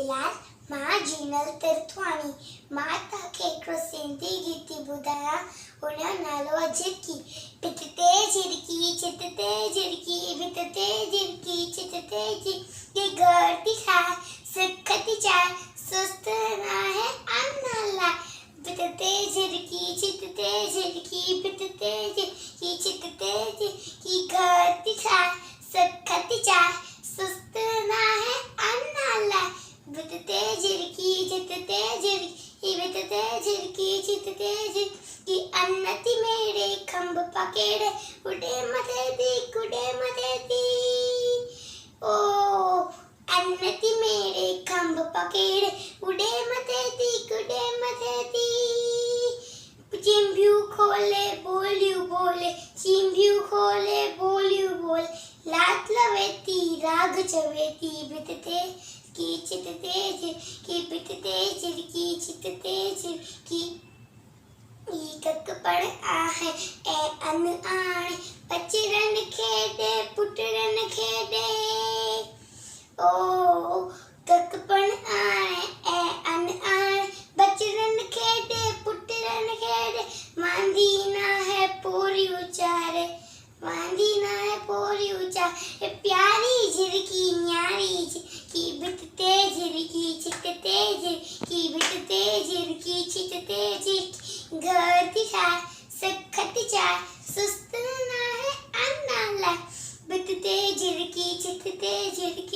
झूलेलाल। मां जीनल तिरथवानी। मां तव्हांखे हिकिड़ो सिंधी गीत थी ॿुधायां। हुनजो नालो आहे झिरकी। भित ते झिरकी, छित ते झिरकी, भित ते झिरकी, छित ते झिरकी, घर थी खाए, सुख थी चाहे, सुस्त ना है अन्ना लाए। भित ते झिरकी, छित ते झिरकी, भित ते झिरकी, छित ते झिरकी, घर थी खाए, सुख थी चाहे, सुस्त ना है अन्ना लाए। भित ते झिरकी, छित ते झिरकी, भित ते झिरकी, छित ते झिरकी, अन्न थी मेरे खंभ पकेड़े, उड़े मथे थी, कुड़े मथे थी। ओ अन्न थी मेरे खंभ पकेड़े, उड़े मथे थी, कुड़े मथे थी। चिंबियूं खोले बोलियूं बोले, चिंबियूं खोले बोलियूं बोले, लात लवे थी, राग चवे थी। भित ते की चित ते झिरकी, भित ते झिरकी, चित ते झिरकी, ई कक पण आहे ऐं अन आणे, बचड़न खेॾे पुटड़न खेॾे। ओ कक पण आणे ऐं अन आणे, बचड़न खेॾे पुटड़न खेॾे, मांदी ना है पोरी उचारे, मांदी ना है पोरी उचारे। प्यारी झिरकी न्यारी झिरकी, भित ते झिरकी, छित ते झिरकी, भित ते झिरकी, छित ते झिरकी, घर थी खाए, सुख थी चाहे, सुस्त ना है अन्ना लाए। भित ते झिरकी, छित ते झिरकी,